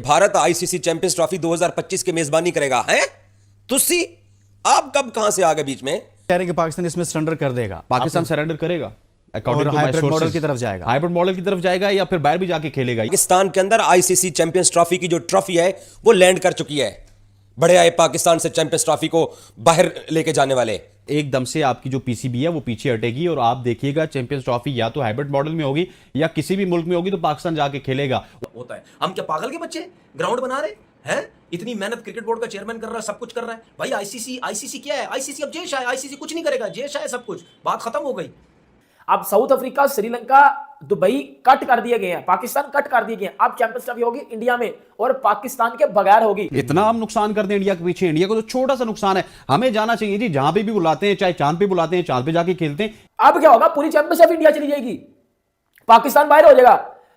Bharat ICC champions trophy 2025 की मेजबानी करेगा है तुसी। आप कब कहां से आ गए बीच में? कह रहे हैं कि पाकिस्तान इसमें सरेंडर कर देगा। पाकिस्तान सरेंडर करेगा और हाइब्रिड मॉडल की तरफ जाएगा। हाइब्रिड मॉडल की तरफ जाएगा या फिर बाहर भी जाके खेलेगा। पाकिस्तान के अंदर आईसीसी चैंपियंस ट्रॉफी की जो ट्रॉफी है वो लैंड कर चुकी है। बड़े आए पाकिस्तान से चैंपियंस ट्रॉफी को बाहर लेके जाने वाले। एकदम से आपकी जो पीसीबी है वो पीछे हटेगी और आप देखिएगा चैंपियंस ट्रॉफी या तो हाइब्रिड मॉडल में होगी या किसी भी मुल्क में होगी तो पाकिस्तान जाके खेलेगा। होता है हम क्या पागल के बच्चे ग्राउंड बना रहे हैं? इतनी मेहनत क्रिकेट बोर्ड का चेयरमैन कर रहा है, सब कुछ कर रहा है भाई। आईसीसी क्या है? आईसीसी अब जेश है। आईसीसी कुछ नहीं करेगा, जेश है सब कुछ, बात खत्म हो गई। अब south Africa, Sri Lanka, Dubai cut कर दिए गए हैं, पाकिस्तान कट कर दिए गए हैं। अब चैंपियंस ट्रॉफी होगी इंडिया में और पाकिस्तान के बगैर होगी। इतना हम नुकसान कर दें इंडिया के पीछे। इंडिया को तो छोटा सा नुकसान है, हमें जाना चाहिए जी। जहां पे भी बुलाते हैं, चाहे चांद पे बुलाते हैं, चांद पे जाके खेलते हैं। अब क्या होगा? पूरी चैंपियनशिप इंडिया चली जाएगी, पाकिस्तान बाहर हो जाएगा,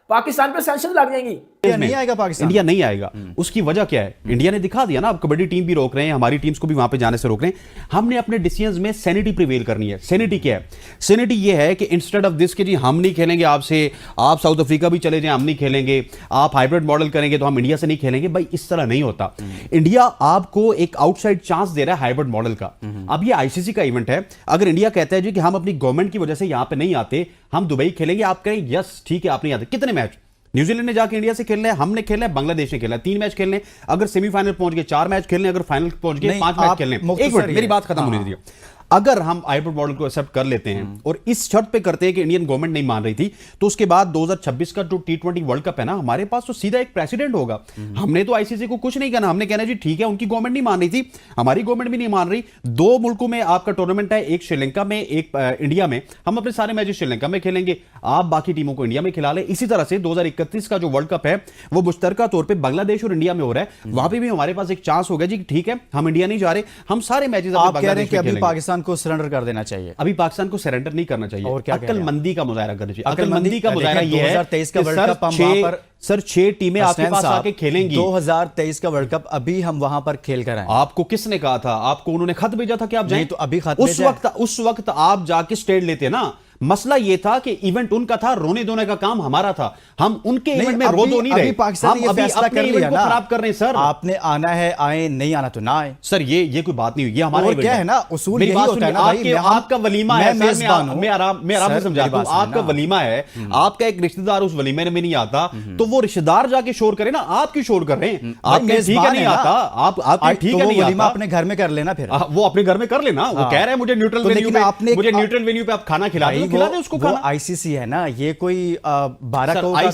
पाकिस्तान पे सैंक्शन लग जाएंगी। इंडिया नहीं आएगा, पाकिस्तान इंडिया नहीं आएगा। उसकी वजह क्या है? इंडिया ने दिखा दिया ना। अब कबड्डी टीम भी रोक रहे हैं, हमारी टीम्स को भी वहां पे जाने से रोक रहे हैं। हमने अपने डिसीजंस में सैनिटी प्रिवेल करनी है। सैनिटी क्या है? सैनिटी ये है कि इंस्टेड ऑफ दिस के जी हम नहीं खेलेंगे आपसे, आप साउथ अफ्रीका भी चले जाएं हम नहीं खेलेंगे, आप हाइब्रिड मॉडल करेंगे तो हम इंडिया से नहीं खेलेंगे। भाई इस तरह नहीं होता। इंडिया आपको एक आउटसाइड चांस दे रहा है हाइब्रिड मॉडल का। अब ये आईसीसी का इवेंट है। अगर इंडिया कहता है जी कि हम अपनी गवर्नमेंट की वजह से यहां पर नहीं आते, हम दुबई खेलेंगे, आप कहें यस ठीक है आप नहीं आते। कितने मैच न्यूजीलैंड ने जाके इंडिया से खेलने हैं, हमने खेलना है, बांग्लादेश ने खेलना है, 3 मैच खेलने। अगर सेमीफाइनल पहुंच गए 4 मैच खेलने, अगर फाइनल पहुंच गए 5 मैच खेलने। एक मिनट मेरी बात खत्म होने दीजिए। अगर हम हाइब्रिड मॉडल को एक्सेप्ट कर लेते हैं और इस शर्त पे करते हैं कि इंडियन गवर्नमेंट नहीं मान रही थी, तो उसके बाद 2026 का जो T20 वर्ल्ड कप है ना, हमारे पास तो सीधा एक प्रेसिडेंट होगा। हमने तो आईसीसी को कुछ नहीं कहना, हमने कहना जी ठीक है उनकी गवर्नमेंट नहीं मान रही थी, हमारी गवर्नमेंट भी नहीं मान रही। 2 मुल्कों में आपका टूर्नामेंट है, एक श्रीलंका में, एक इंडिया में। हम अपने सारे मैचेस श्रीलंका में खेलेंगे, आप बाकी टीमों को इंडिया में खिला लें। इसी तरह से 2031 का जो वर्ल्ड कप है वो मुश्तरका तौर पर बांग्लादेश और इंडिया में हो रहा है। वहां पर भी हमारे पास एक चांस होगा जी ठीक है हम इंडिया नहीं जा रहे, हम सारे मैचेस आप कह रहे हैं कि अभी पाकिस्तान को सरेंडर कर देना चाहिए। अभी पाकिस्तान को सरेंडर नहीं करना चाहिए, और क्या अक्लमंदी का मुजाहरा करना चाहिए। अक्लमंदी का मुजाहरा ये है 2023 का वर्ल्ड कप हम वहां पर सर 6 टीमें आपके पास आके खेलेंगी। 2023 का वर्ल्ड कप अभी हम वहां पर खेल कर आए। आपको किसने कहा था? आपको उन्होंने खत भेजा था कि आप जाएं? तो अभी खत उस वक्त आप जाके स्टेट लेते ना। मसला यह था कि इवेंट उनका था, रोने धोने का काम हमारा था। हम उनके इवेंट में रो दो नहीं रहे। पाकिस्तान ये फैसला कर लिया ना, खराब कर रहे हैं सर। आपने आना है आए, नहीं आना तो ना आए। सर ये कोई बात नहीं हुई, ये हमारा इवेंट क्या है ना, उसूल यही होता है ना भाई। आपका वलीमा है, मैं आराम से समझाता हूं। आपका वलीमा है, आपका एक रिश्तेदार उस वलीमे में नहीं आता तो वो रिश्तेदार जाके शोर करे ना। आप क्यों शोर कर रहे हैं? आप ठीक है नहीं आता, आप ठीक है नहीं आता, अपने घर में कर लेना। फिर वो अपने घर में कर लेना। वो कह रहे हैं मुझे न्यूट्रल वेन्यू पे आप खाना खिला दे उसको खाना। आईसीसी है ना, ये कोई 12 करोड़ का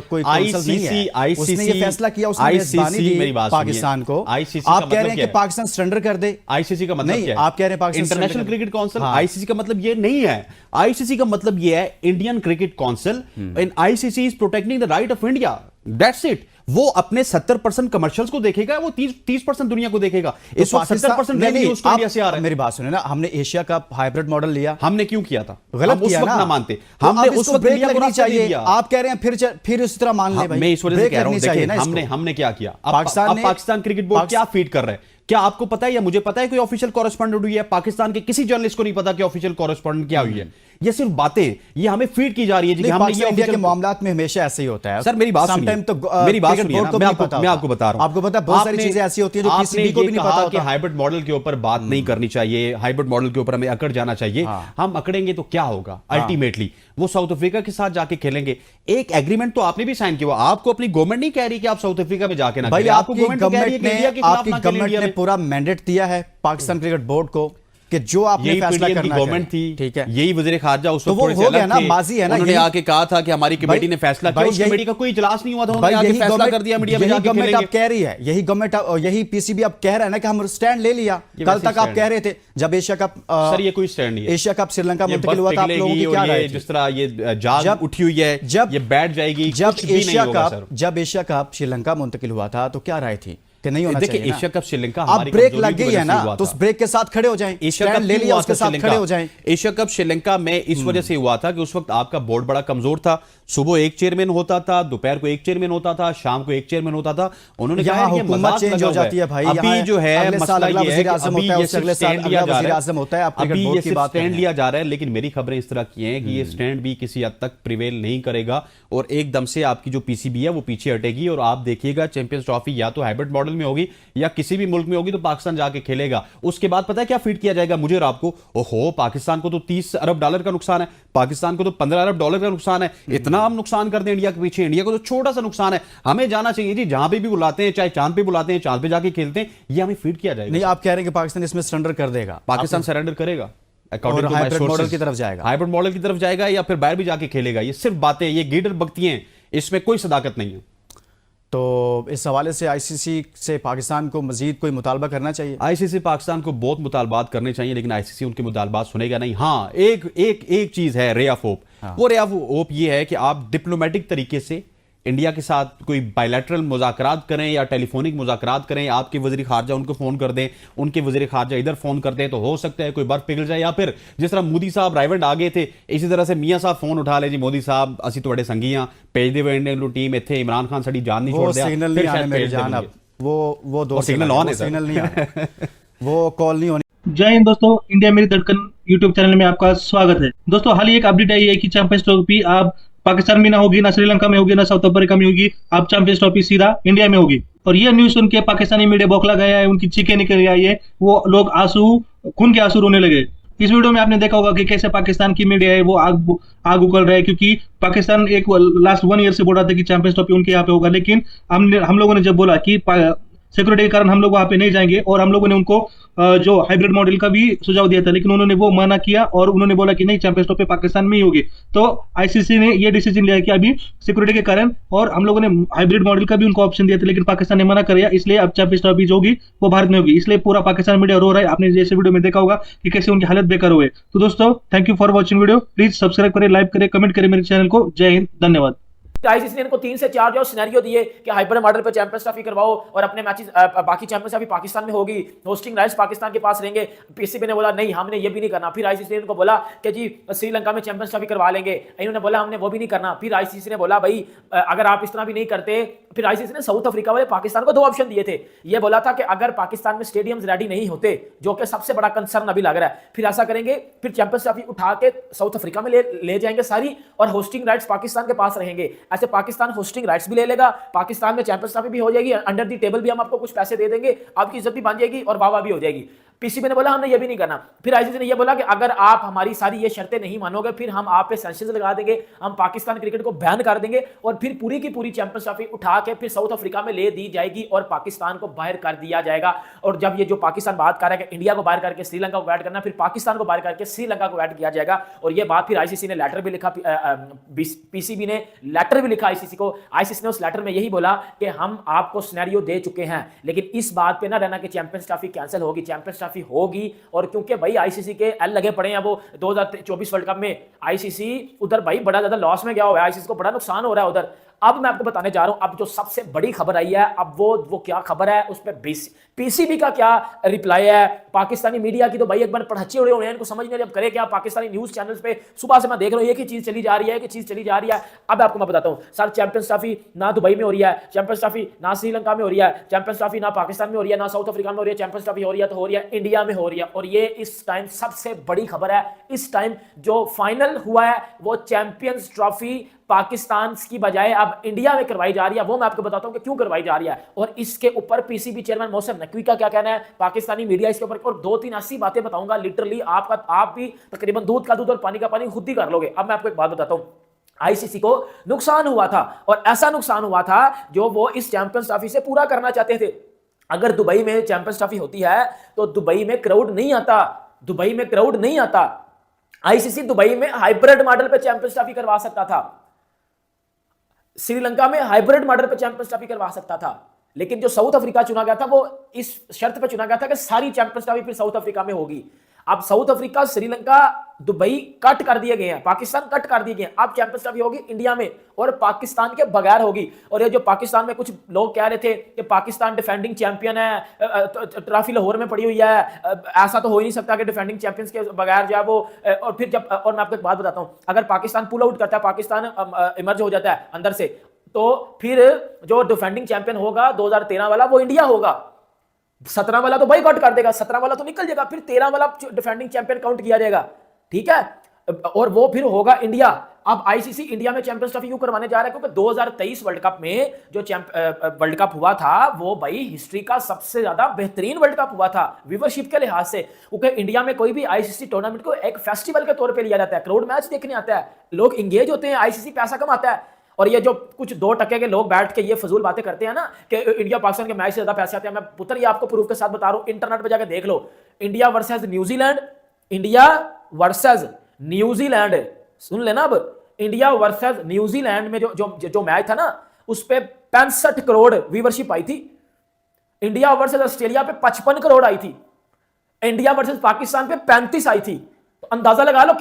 कोई काउंसिल नहीं है। उसने ये फैसला किया, उसने मेजबानी दी पाकिस्तान को। आप कह रहे हैं कि पाकिस्तान सरेंडर कर दे। आईसीसी का मतलब क्या है? आप कह रहे हैं Pakistan international cricket council. ICC का मतलब ये नहीं है। आईसीसी का मतलब ये है Indian cricket council and ICC is protecting the right of India, that's it. वो अपने 70% कमर्शियल्स को देखेगा, वो 30% दुनिया को देखेगा। इस वक्त 70% रेवेन्यू उसको इंडिया से आ रहा है। मेरी बात सुने ना, हमने एशिया कप हाइब्रिड मॉडल लिया, हमने क्यों किया था? गलत किया ना, मानते हमने उस वक्त ब्रेक लगनी चाहिए। आप कह रहे हैं फिर उस तरह मान ले भाई। मैं इस वजह से कह रहा हूं, देखिए हमने क्या किया। पाकिस्तान क्रिकेट बोर्ड क्या फीड कर रहे हैं? क्या आपको पता है या मुझे पता है कोई ऑफिशियल कॉरेस्पॉन्डेंट हुई है? पाकिस्तान के किसी जर्नलिस्ट को नहीं पता कि ऑफिशियल कॉरेस्पॉन्डेंट क्या हुई है। ये सिर्फ बातें, ये हमें फीड की जा रही है कि हमने ये इंडिया के मामलात में हमेशा ऐसे ही होता है। सर मेरी बात सुनिए, मेरी बात सुनिए, मैं आपको बता रहा हूं। आपको पता है बहुत सारी चीजें ऐसी होती हैं जो पीसीबी को भी नहीं पता कि हाइब्रिड मॉडल के ऊपर बात नहीं करनी चाहिए, हाइब्रिड मॉडल के ऊपर हमें अकड़ जाना चाहिए। हम अकड़ेंगे तो क्या होगा? अल्टीमेटली वो साउथ अफ्रीका के साथ जाके खेलेंगे। एक एग्रीमेंट तो आपने भी साइन किया, आपको अपनी गवर्नमेंट नहीं कह रही कि आप साउथ अफ्रीका में जाके ना खेलें। आपकी गवर्नमेंट ने पूरा मैंडेट दिया है पाकिस्तान क्रिकेट बोर्ड को कि जो आपने फैसला करना है। गवर्नमेंट थी, ठीक है, यही वज़ीर ख़ारजा उस वक्त तो वो हो गया ना, माजी है ना। उन्होंने आके कहा था कि हमारी कमेटी ने फैसला किया, उस कमेटी का कोई इजलास नहीं हुआ था, उन्होंने आके फैसला कर दिया मीडिया में जाके खेलेंगे। गवर्नमेंट अब कह रही है, यही गवर्नमेंट यही पीसीबी अब कह रहा है ना कि हम स्टैंड ले लिया। कल तक आप कह रहे थे जब एशिया कप, सर ये कोई स्टैंड नहीं है। एशिया कप श्रीलंका मुंतकिल हुआ था, आप लोगों की क्या राय थी? जिस तरह ये जाग उठी हुई है, जब ये बैठ जाएगी, जब एशिया कप श्रीलंका मुंतकिल हुआ था तो क्या राय थी? कि नहीं होना देखिए चाहिए ना। एशिया कप श्रीलंका अब हमारी ब्रेक कमजोरी लग की गई वजह है से ना, हुआ तो था। उस ब्रेक के साथ खड़े हो जाएं, एशिया कप स्टैंड ले क्यों लिया हुआ उसके था साथ श्रीलंका? खड़े हो जाएं। एशिया कप श्रीलंका में इस वजह से हुआ था कि उस वक्त आपका बोर्ड बड़ा कमजोर था। सुबह एक चेयरमैन होता था, दोपहर को एक चेयरमैन होता था, शाम को एक चेयरमैन होता था। उन्होंने कहा यहाँ यार ये हुकूमत मजाक चेंज लगा हो हुआ जाती है भाई, अभी यहाँ जो है अगले साल मसला अगला ये है कि वज़ीर-ए-आज़म अभी होता है, ये उससे अगले सिर्फ साल स्टैंड लिया अगला जा रहा वज़ीर-ए-आज़म होता है, आप है। क्रिकेट अभी बोर्ड ये की सिर्फ बात कर स्टैंड रहे लिया जा रहा है, लेकिन मेरी खबरें इस तरह की हैं कि ये स्टैंड भी किसी हद तक प्रिवेल नहीं करेगा और एकदम से आपकी जो पीसीबी है वो पीछे हटेगी। और आप देखिएगा चैंपियंस ट्रॉफी या तो हाइब्रिड मॉडल में होगी या किसी भी मुल्क में होगी तो पाकिस्तान जाके खेलेगा। उसके बाद पता है क्या फीड किया जाएगा मुझे और आपको? ओहो, पाकिस्तान को तो 30 अरब डॉलर का नुकसान है, पाकिस्तान को तो 15 अरब डॉलर का नुकसान है, इतना हम नुकसान कर दें इंडिया के पीछे। इंडिया को तो छोटा सा नुकसान है, हमें जाना चाहिए जी, जहां पे भी बुलाते हैं, चाहे चांद पे बुलाते हैं, चांद पे जाके खेलते हैं, ये हमें फीड किया जाएगा। नहीं, आप कह रहे हैं कि पाकिस्तान इसमें सरेंडर कर देगा, पाकिस्तान सरेंडर करेगा और हाइब्रिड मॉडल की तरफ जाएगा, हाइब्रिड मॉडल की तरफ जाएगा या फिर बाहर भी जाके खेलेगा। ये सिर्फ बातें, ये गीडर बकतियां हैं, इसमें कोई सदाकत नहीं है। तो इस हवाले से आईसीसी से पाकिस्तान को मजीद कोई मुतालबा करना चाहिए? आईसीसी पाकिस्तान को बहुत मुतालबात करने चाहिए, लेकिन आईसीसी उनके मुतालबात सुनेगा नहीं। हाँ, एक चीज है रे ऑफ होप। वो रे ऑफ होप ये है कि आप डिप्लोमेटिक तरीके से इंडिया के साथ कोई बायलैटरल मुज़ाकरात करें या टेलीफोनिक मुज़ाकरात करें। आपके वज़ीर खारजा उनको फ़ोन कर दें, उनके वज़ीर खारजा इधर फ़ोन करते हैं, तो हो सकता है कोई बर्फ पिघल जाए। या फिर जिस तरह मोदी साहब रायवंड आ गए थे, इसी तरह से मियाँ साहब फ़ोन उठा ले जी, मोदी साहब असी तुहाडे संगी हाँ, भेज दे इंडियन टीम इत्थे, इमरान खान साडी जान नहीं छोड़ दिया, सिग्नल नहीं आने मेरी जान, अब वो दो सिग्नल ऑन है, सिग्नल नहीं आने, वो कॉल नहीं होनी। जय हिंद दोस्तों, इंडिया मेरी धड़कन यूट्यूब चैनल में आपका स्वागत है। दोस्तों हाल ही एक अपडेट आई है कि चैंपियंस ट्रॉफी अब पाकिस्तान में ना होगी, ना श्रीलंका में होगी, ना साउथ अफ्रीका में होगी, अब चैंपियंस ट्रॉफी सीधा इंडिया में होगी। और ये न्यूज सुन के पाकिस्तानी मीडिया बौखला गया है, उनकी चीखें निकल आई है, वो लोग खून के आंसू रोने लगे। इस वीडियो में आपने देखा होगा कि कैसे पाकिस्तान की मीडिया है वो आग उगल रहा है, क्योंकि पाकिस्तान एक लास्ट 1 ईयर से बोल रहा था कि चैंपियंस ट्रॉफी उनके यहाँ पे होगा, लेकिन हम लोगों ने जब बोला कि सिक्योरिटी के कारण हम लोग वहां पे नहीं जाएंगे, और हम लोगों ने उनको जो हाइब्रिड मॉडल का भी सुझाव दिया था, लेकिन उन्होंने वो मना किया और उन्होंने बोला कि नहीं, चैंपियंस ट्रॉफी पाकिस्तान में ही होगी। तो आईसीसी ने ये डिसीजन लिया कि अभी सिक्योरिटी के कारण, और हम लोगों ने हाइब्रिड मॉडल का भी उनको ऑप्शन दिया था, लेकिन पाकिस्तान ने मना कर, इसलिए अब चैंपियंस ट्रॉफी जो होगी वो भारत में होगी। इसलिए पूरा पाकिस्तान मीडिया रो रहा है। आपने जैसे वीडियो में देखा होगा कि कैसे उनकी हालत बेकार हुए। तो दोस्तों thank you for watching video, please subscribe करें, लाइक करें, कमेंट करें मेरे चैनल को। जय हिंद, धन्यवाद। आईसीसी ने इनको 3 से 4 जो सिनेरियो दिए कि हाइब्रिड मॉडल पे चैंपियंस ट्रॉफी करवाओ और अपने मैचेस बाकी चैंपियंस ट्रॉफी पाकिस्तान में होगी, होस्टिंग राइट्स पाकिस्तान के पास रहेंगे। पीसीबी ने बोला नहीं, हमने ये भी नहीं करना। फिर आईसीसी ने इनको बोला कि जी श्रीलंका में चैंपियंस ट्रॉफी करवा लेंगे, इन्होंने बोला हमने वो भी नहीं करना। फिर आईसीसी ने बोला भाई अगर आप इस तरह भी नहीं करते, फिर आईसीसी ने साउथ अफ्रीका वाले पाकिस्तान को 2 ऑप्शन दिए थे। ये बोला था कि अगर पाकिस्तान में स्टेडियम्स रेडी नहीं होते, जो कि सबसे बड़ा कंसर्न अभी लग रहा है, फिर ऐसा करेंगे, फिर चैंपियंस ट्रॉफी उठा के साउथ अफ्रीका में ले जाएंगे सारी, और होस्टिंग राइट्स पाकिस्तान के पास रहेंगे। ऐसे पाकिस्तान होस्टिंग राइट्स भी ले लेगा, पाकिस्तान में चैंपियंस ट्रॉफी भी हो जाएगी, अंडर दी टेबल भी हम आपको कुछ पैसे दे देंगे, आपकी इज्जत भी बन जाएगी और वाह भी हो जाएगी। पीसीबी ने बोला हमने ये भी नहीं करना। फिर आईसीसी ने ये बोला कि अगर आप हमारी सारी ये शर्तें नहीं मानोगे, फिर हम आप पे सैंक्शंस लगा देंगे, हम पाकिस्तान क्रिकेट को बैन कर देंगे, और फिर पूरी की पूरी चैंपियंस ट्रॉफी उठा के फिर साउथ अफ्रीका में ले दी जाएगी और पाकिस्तान को बाहर कर दिया जाएगा। और जब ये जो पाकिस्तान बात कर रहा है कि इंडिया को बाहर करके श्रीलंका को ऐड करना, फिर पाकिस्तान को बाहर करके श्रीलंका को ऐड किया जाएगा। और ये बात फिर आईसीसी ने लेटर भी लिखा, पीसीबी ने लेटर भी लिखा आईसीसी को। आईसीसी ने उस लेटर में यही बोला कि हम आपको सिनेरियो दे चुके हैं, लेकिन इस बात पे ना रहना कि चैंपियंस ट्रॉफी कैंसिल होगी, चैंपियंस ट्रॉफी होगी। और क्योंकि भाई आईसीसी के एल लगे पड़े हैं, वो 2024 वर्ल्ड कप में आईसीसी उधर भाई बड़ा ज्यादा लॉस में गया हुआ है, आईसीसी को बड़ा नुकसान हो रहा है उधर। अब मैं आपको बताने जा रहा हूं, अब जो सबसे बड़ी खबर आई है, अब वो क्या खबर है, उस पर पीसीबी का क्या रिप्लाई है। पाकिस्तानी मीडिया की तो भाई एक बार पढ़ाचे उड़े हुए हैं, इनको समझ नहीं, अब करे क्या। पाकिस्तानी न्यूज चैनल्स पे सुबह से मैं देख रहा हूं एक ही चीज चली जा रही है, एक ही चीज चली जा रही है। अब आपको मैं बताता हूं सर, चैंपियंस ट्रॉफी ना दुबई में हो रही है, चैंपियंस ट्रॉफी ना श्रीलंका में हो रही है, चैंपियंस ट्रॉफी ना पाकिस्तान में हो रही है, ना साउथ अफ्रीका में हो रही है, चैंपियंस ट्रॉफी हो रही है तो हो रही है इंडिया में हो रही है। और ये इस टाइम सबसे बड़ी खबर है। इस टाइम जो फाइनल हुआ है वो चैंपियंस ट्रॉफी पाकिस्तान की बजाय अब इंडिया में करवाई जा रही है। वो मैं आपको बताता हूं कि क्यों करवाई जा रही है, और इसके ऊपर पीसीबी चेयरमैन मोहसिन नकवी का क्या कहना है, पाकिस्तानी मीडिया इसके ऊपर, और 2-3 ऐसी बातें बताऊंगा लिटरली आप भी तकरीबन दूध का दूध और पानी का पानी खुद ही कर लोगे। अब मैं आपको एक बात बताता हूं, आईसीसी को नुकसान हुआ था, और ऐसा नुकसान हुआ था जो वो इस चैंपियंस ट्रॉफी से पूरा करना चाहते थे। अगर दुबई में चैंपियंस ट्रॉफी होती है तो दुबई में क्राउड नहीं आता, दुबई में क्राउड नहीं आता। आईसीसी दुबई में हाइब्रिड मॉडल पे चैंपियंस ट्रॉफी करवा सकता था, श्रीलंका में हाइब्रिड मॉडल पे चैंपियंस ट्रॉफी करवा सकता था, लेकिन जो साउथ अफ्रीका चुना गया था वो इस शर्त पे चुना गया था कि सारी चैंपियंस ट्रॉफी फिर साउथ अफ्रीका में होगी। अब south Africa, Sri Lanka, Dubai cut कर दिए गए हैं, पाकिस्तान कट कर दिए गए हैं। अब चैंपियंस ट्रॉफी होगी इंडिया में और पाकिस्तान के बगैर होगी। और ये जो पाकिस्तान में कुछ लोग कह रहे थे कि पाकिस्तान डिफेंडिंग चैंपियन है, ट्रॉफी लाहौर में पड़ी हुई है, ऐसा तो हो ही नहीं सकता कि डिफेंडिंग चैंपियंस के बगैर जो है वो। और फिर जब, और मैं आपको एक बात बताता हूं, अगर पाकिस्तान पुल आउट करता है, पाकिस्तान इमर्ज हो जाता है अंदर से, तो फिर जो डिफेंडिंग चैंपियन होगा 2013 वाला वो इंडिया होगा। 17 वाला तो बॉयकॉट कर देगा, 17 वाला तो निकल जाएगा, फिर 13 वाला डिफेंडिंग चैंपियन काउंट किया जाएगा, ठीक है, और वो फिर होगा इंडिया। अब आईसीसी इंडिया में चैंपियंस ट्रॉफी क्यों करवाने जा रहा है? क्योंकि 2023 वर्ल्ड कप में जो वर्ल्ड कप हुआ था वो भाई हिस्ट्री का सबसे ज्यादा बेहतरीन वर्ल्ड कप हुआ था व्यूवरशिप के लिहाज से। क्योंकि इंडिया में कोई भी आईसीसी टूर्नामेंट को एक फेस्टिवल के तौर पे लिया जाता है, क्राउड मैच देखने आता है, लोग इंगेज होते हैं, आईसीसी पैसा कमाता है। और ये जो कुछ 2% के लोग बैठ के ये फजूल बातें करते हैं ना कि इंडिया पाकिस्तान के मैच से ज्यादा पैसे आते हैं, मैं पुत्र ये आपको प्रूफ के साथ बता रहा हूं, इंटरनेट पे जाकर देख लो। India versus New Zealand, India versus New Zealand, सुन लेना, अब इंडिया वर्सेस न्यूजीलैंड में जो मैच था ना, उस पे 65 करोड़ व्यूवरशिप आई थी। इंडिया वर्सेस ऑस्ट्रेलिया पे 55 करोड़ आई थी। इंडिया वर्सेस पाकिस्तान पे 35 आई थी। तो अंदाजा लगा लो किस